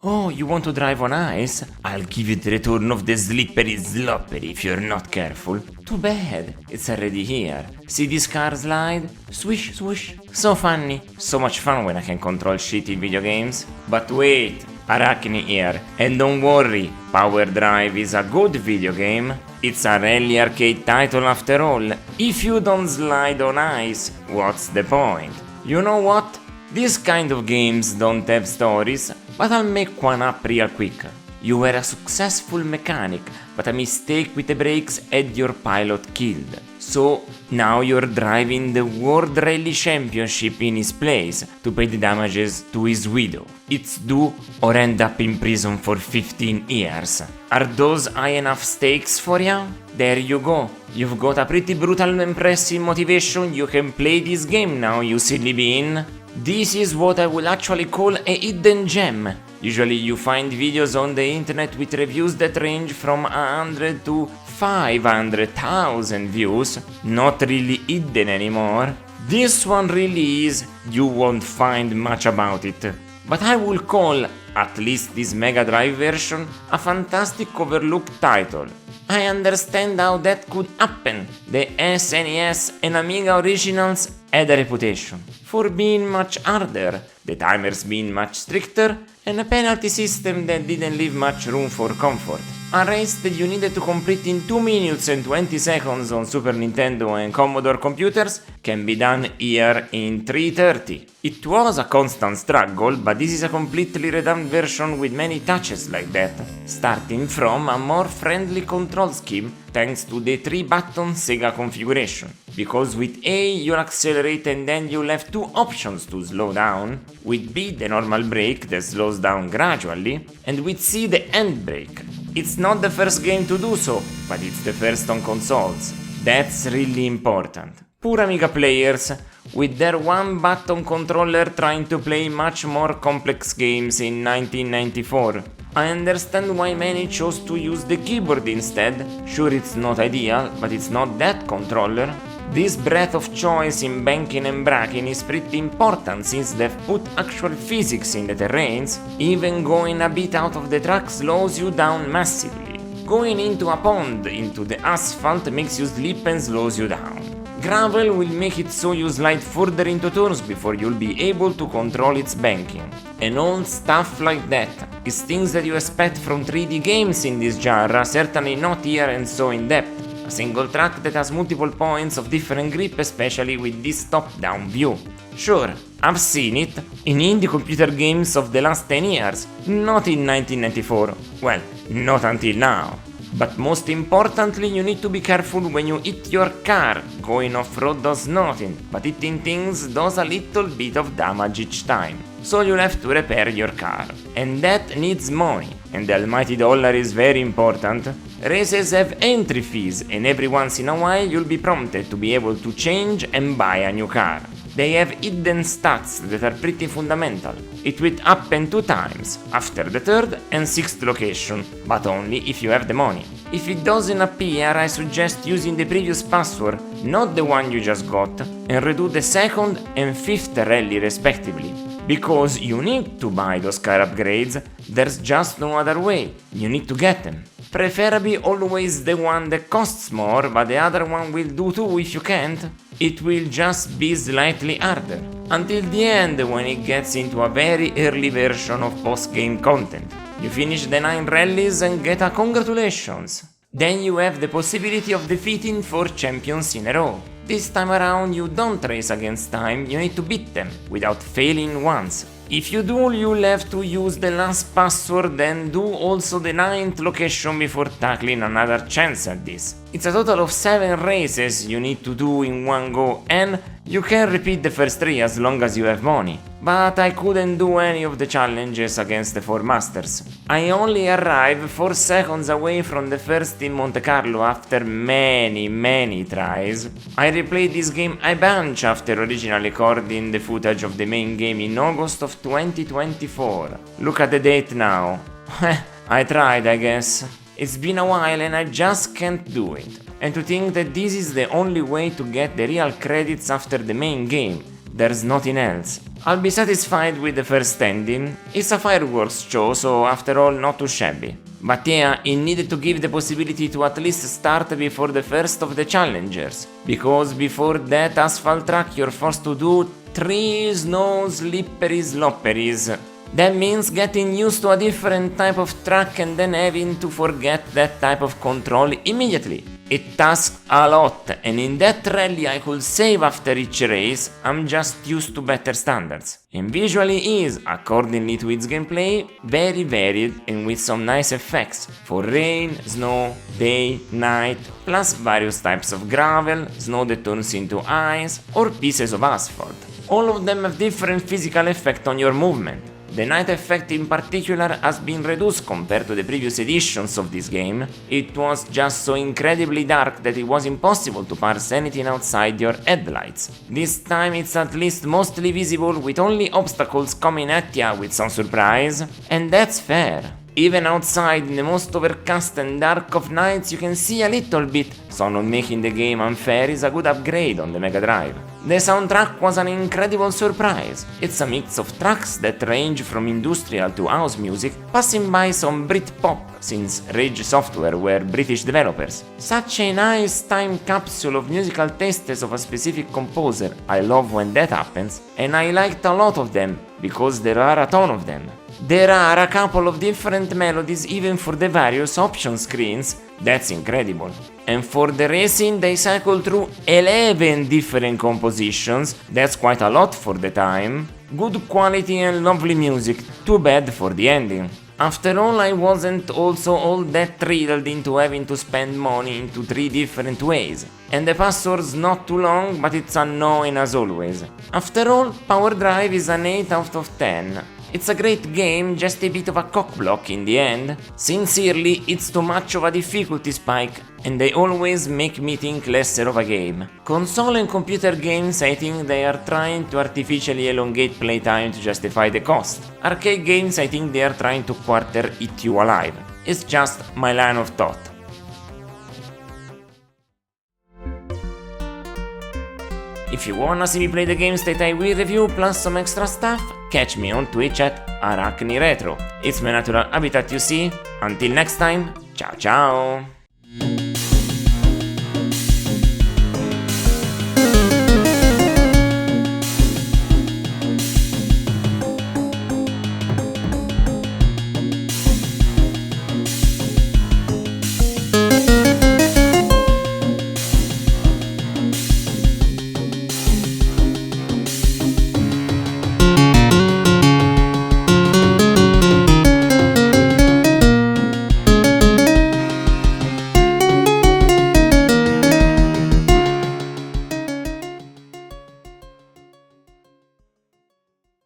Oh, you want to drive on ice? I'll give you the return of the slippery sloppery if you're not careful. Too bad, it's already here. See this car slide? Swish, swish. So funny. So much fun when I can control shit in video games. But wait, Araknie here. And don't worry, Power Drive is a good video game. It's a rally arcade title after all. If you don't slide on ice, what's the point? You know what? These kind of games don't have stories, but I'll make one up real quick. You were a successful mechanic, but a mistake with the brakes had your pilot killed. So now you're driving the World Rally Championship in his place to pay the damages to his widow. It's do or end up in prison for 15 years. Are those high enough stakes for you? There you go. You've got a pretty brutal impressive motivation. You can play this game now, you silly bean. This is what I will actually call a hidden gem. Usually you find videos on the internet with reviews that range from 100 to 500,000 views. Not really hidden anymore. This one really is. You won't find much about it. But I will call, at least this Mega Drive version, a fantastic overlooked title. I understand how that could happen. The SNES and Amiga originals had a reputation for being much harder, the timers being much stricter, and a penalty system that didn't leave much room for comfort. A race that you needed to complete in 2 minutes and 20 seconds on Super Nintendo and Commodore computers can be done here in 3:30. It was a constant struggle, but this is a completely redone version with many touches like that, starting from a more friendly control scheme thanks to the 3-button Sega configuration. Because with A you'll accelerate and then you'll have 2 options to slow down, with B the normal brake that slows down gradually, and with C the end brake. It's not the first game to do so, but it's the first on consoles. That's really important. Poor Amiga players, with their 1-button controller trying to play much more complex games in 1994. I understand why many chose to use the keyboard instead. Sure, it's not ideal, but it's not that controller. This breadth of choice in banking and braking is pretty important since they've put actual physics in the terrains. Even going a bit out of the track slows you down massively. Going into a pond into the asphalt makes you slip and slows you down. Gravel will make it so you slide further into turns before you'll be able to control its banking. And all stuff like that is things that you expect from 3D games in this genre, certainly not here and so in depth. A single track that has multiple points of different grip, especially with this top-down view. Sure, I've seen it in indie computer games of the last 10 years, not in 1994. Well, not until now. But most importantly, you need to be careful when you hit your car. Going off-road does nothing, but hitting things does a little bit of damage each time. So you'll have to repair your car. And that needs money. And the almighty dollar is very important. Races have entry fees, and every once in a while you'll be prompted to be able to change and buy a new car. They have hidden stats that are pretty fundamental. It will happen 2 times, after the 3rd and 6th location, but only if you have the money. If it doesn't appear, I suggest using the previous password, not the one you just got, and redo the 2nd and 5th rally respectively. Because you need to buy those car upgrades, there's just no other way, you need to get them. Preferably always the one that costs more, but the other one will do too if you can't. It will just be slightly harder. Until the end, when it gets into a very early version of post-game content. You finish the 9 rallies and get a congratulations. Then you have the possibility of defeating 4 champions in a row. This time around you don't race against time, you need to beat them, without failing once. If you do, you'll have to use the last password and do also the 9th location before tackling another chance at this. It's a total of 7 races you need to do in one go, and you can repeat the first 3 as long as you have money. But I couldn't do any of the challenges against the 4 masters. I only arrived 4 seconds away from the first in Monte Carlo after many tries. I replayed this game a bunch after originally recording the footage of the main game in August of 2024. Look at the date now. I tried, I guess. It's been a while and I just can't do it. And to think that this is the only way to get the real credits after the main game. there's nothing else. I'll be satisfied with the first ending. It's a fireworks show, so after all, not too shabby. But yeah, it needed to give the possibility to at least start before the first of the challengers. Because before that asphalt track, you're forced to do 3 snow slippery slopperies. That means getting used to a different type of track and then having to forget that type of control immediately. It tasks a lot, and in that rally I could save after each race. I'm just used to better standards. And visually is, accordingly to its gameplay, very varied and with some nice effects for rain, snow, day, night, plus various types of gravel, snow that turns into ice, or pieces of asphalt. All of them have different physical effect on your movement. The night effect in particular has been reduced compared to the previous editions of this game. It was just so incredibly dark that it was impossible to parse anything outside your headlights. This time it's at least mostly visible with only obstacles coming at ya with some surprise, and that's fair. Even outside in the most overcast and dark of nights you can see a little bit, so not making the game unfair is a good upgrade on the Mega Drive. The soundtrack was an incredible surprise. It's a mix of tracks that range from industrial to house music, passing by some Britpop, since Rage Software were British developers. Such a nice time capsule of musical tastes of a specific composer. I love when that happens, and I liked a lot of them, because there are a ton of them. There are a couple of different melodies even for the various option screens. That's incredible. And for the racing they cycle through 11 different compositions. That's quite a lot for the time. Good quality and lovely music. Too bad for the ending. After all, I wasn't also all that thrilled into having to spend money into 3 different ways. And the password's not too long, but it's annoying as always. After all, Power Drive is an 8 out of 10. It's a great game, just a bit of a cockblock in the end. Sincerely, it's too much of a difficulty spike, and they always make me think lesser of a game. Console and computer games, I think they are trying to artificially elongate playtime to justify the cost. Arcade games, I think they are trying to quarter eat you alive. It's just my line of thought. If you wanna see me play the games that I will review plus some extra stuff, catch me on Twitch at Araknie Retro. It's my natural habitat, you see. Until next time, ciao ciao!